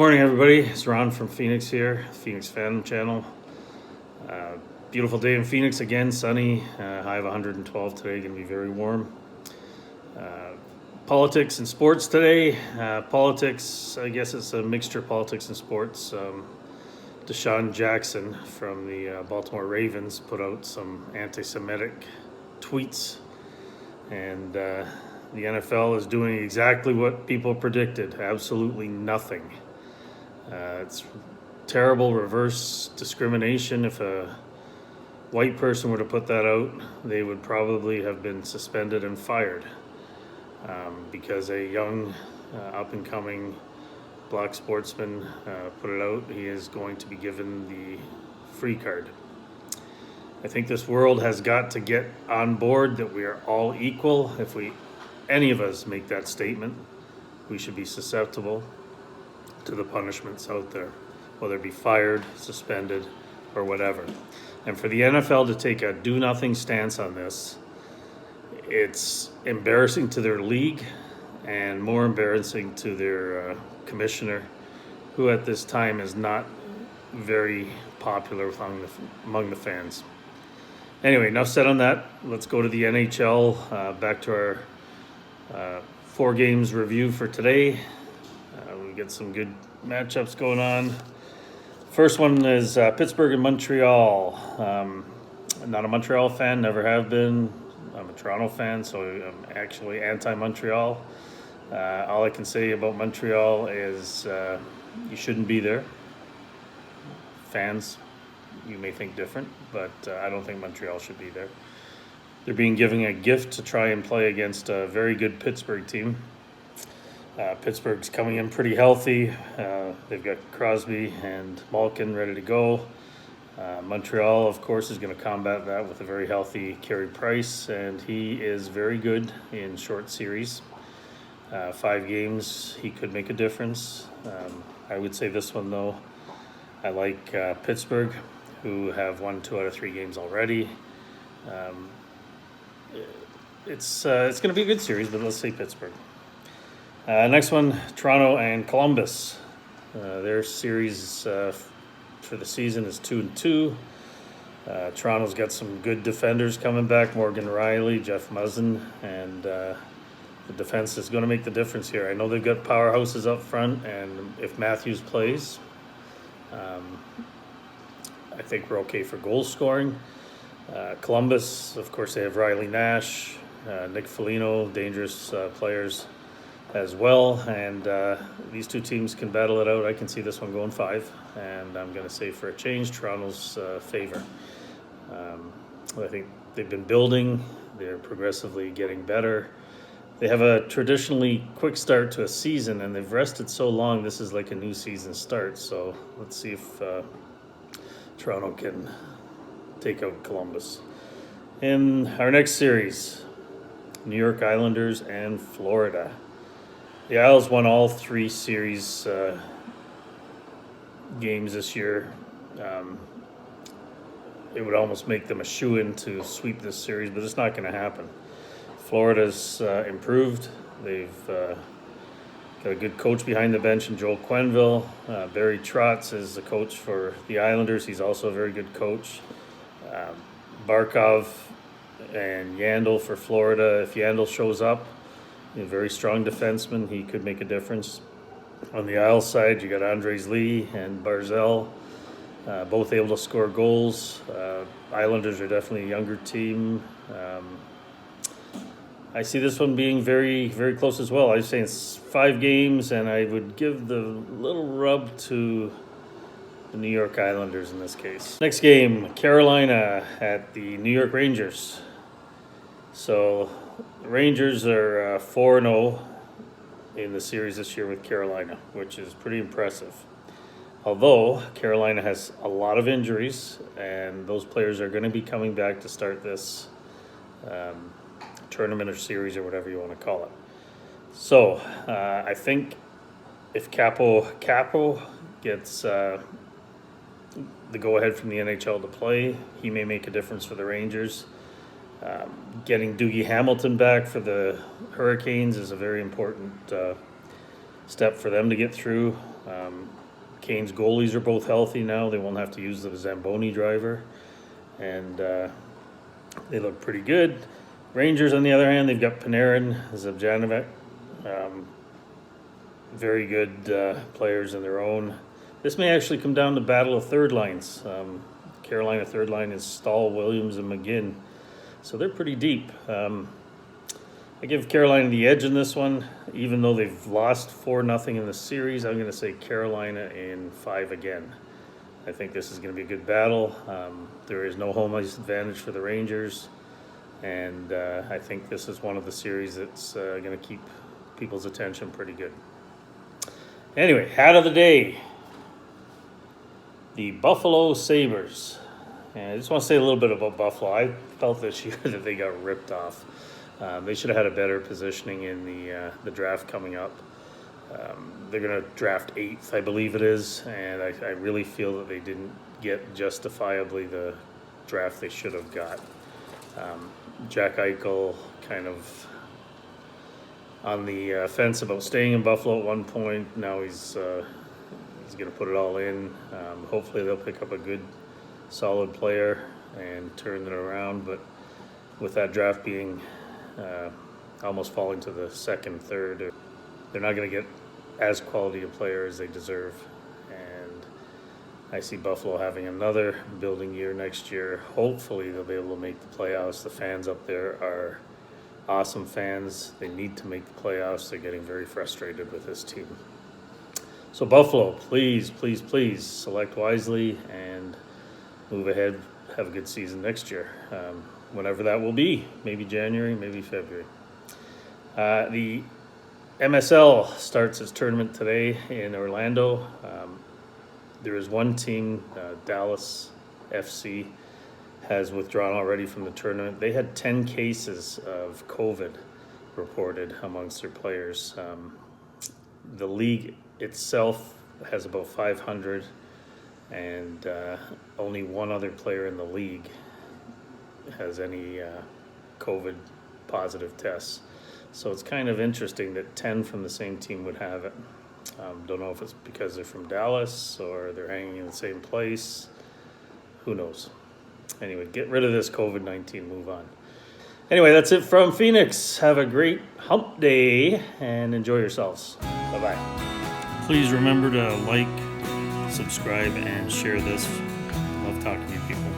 morning, everybody. It's Ron from Phoenix here, Phoenix Fan Channel. Beautiful day in Phoenix again, sunny, high of 112 today, going to be very warm. Politics and sports today. Politics, I guess it's a mixture of politics and sports. Deshaun Jackson from the Baltimore Ravens put out some anti-Semitic tweets, and the NFL is doing exactly what people predicted, absolutely nothing. It's terrible reverse discrimination. If a white person were to put that out, they would probably have been suspended and fired because a young, up-and-coming black sportsman put it out. He is going to be given the free card. I think this world has got to get on board that we are all equal. If any of us make that statement, we should be susceptible to the punishments out there, whether it be fired, suspended, or whatever. And for the NFL to take a do-nothing stance on this, it's embarrassing to their league and more embarrassing to their commissioner, who at this time is not very popular among the fans. Anyway, enough said on that. Let's go to the NHL. Back to our 4 games review for today. We get some good matchups going on. First one is Pittsburgh and Montreal. I'm not a Montreal fan, never have been. I'm a Toronto fan, so I'm actually anti-Montreal. All I can say about Montreal is you shouldn't be there. Fans, you may think different, but I don't think Montreal should be there. They're being given a gift to try and play against a very good Pittsburgh team. Pittsburgh's coming in pretty healthy. They've got Crosby and Malkin ready to go. Montreal, of course, is going to combat that with a very healthy Carey Price, and he is very good in short series. 5 games, he could make a difference. I would say this one, though, I like Pittsburgh, who have won 2 out of 3 games already. It's going to be a good series, but let's say Pittsburgh. Next one, Toronto and Columbus. Their series for the season is 2-2. Toronto's got some good defenders coming back, Morgan Rielly, Jeff Muzzin, and the defense is going to make the difference here. I know they've got powerhouses up front, and if Matthews plays, I think we're okay for goal scoring. Columbus, of course, they have Riley Nash, Nick Foligno, dangerous players as well, and these 2 teams can battle it out. I can see this one going 5, and I'm going to say for a change, Toronto's favor. I think they've been building. They're progressively getting better. They have a traditionally quick start to a season, and they've rested so long, this is like a new season start. So let's see if Toronto can take out Columbus. In our next series, New York Islanders and Florida. The Isles won all 3 series games this year. It would almost make them a shoo-in to sweep this series, but it's not going to happen. Florida's improved. They've got a good coach behind the bench in Joel Quenneville. Barry Trotz is the coach for the Islanders. He's also a very good coach. Barkov and Yandel for Florida. If Yandel shows up, a very strong defenseman, he could make a difference. On the Isles side, you got Andres Lee and Barzell, both able to score goals. Islanders are definitely a younger team. I see this one being very, very close as well. I'm saying it's 5 games, and I would give the little rub to the New York Islanders in this case. Next game, Carolina at the New York Rangers. So the Rangers are 4-0 in the series this year with Carolina, which is pretty impressive. Although Carolina has a lot of injuries, and those players are going to be coming back to start this tournament or series or whatever you want to call it. So I think if Capo gets the go-ahead from the NHL to play, he may make a difference for the Rangers. Getting Dougie Hamilton back for the Hurricanes is a very important step for them to get through. Canes goalies are both healthy now. They won't have to use the Zamboni driver, and they look pretty good. Rangers, on the other hand, they've got Panarin, Zabjanovic, very good players in their own. This may actually come down to battle of third lines. Carolina third line is Stahl, Williams, and McGinn, so they're pretty deep. I give Carolina the edge in this one, even though they've lost 4-0 in the series. I'm going to say Carolina in 5 again. I think this is going to be a good battle. There is no home ice advantage for the Rangers, and I think this is one of the series that's going to keep people's attention pretty good. Anyway, hat of the day, the Buffalo Sabres. And I just want to say a little bit about Buffalo. I felt this year that they got ripped off. They should have had a better positioning in the draft coming up. They're going to draft 8th, I believe it is, and I really feel that they didn't get justifiably the draft they should have got. Jack Eichel kind of on the fence about staying in Buffalo at one point. Now he's going to put it all in. Hopefully they'll pick up a good, solid player and turn it around. But with that draft being almost falling to the second, third, they're not going to get as quality a player as they deserve. And I see Buffalo having another building year next year. Hopefully they'll be able to make the playoffs. The fans up there are awesome fans. They need to make the playoffs. They're getting very frustrated with this team. So Buffalo, please, please, please select wisely and move ahead. Have a good season next year. Whenever that will be, maybe January, maybe February. The MSL starts its tournament today in Orlando. There is one team, Dallas FC, has withdrawn already from the tournament. They had 10 cases of COVID reported amongst their players. The league itself has about 500, and only one other player in the league has any COVID positive tests. So it's kind of interesting that 10 from the same team would have it. Don't know if it's because they're from Dallas or they're hanging in the same place. Who knows? Anyway, get rid of this COVID-19, move on. Anyway, that's it from Phoenix. Have a great hump day and enjoy yourselves. Bye-bye. Please remember to like, subscribe, and share this. Love talking to you people.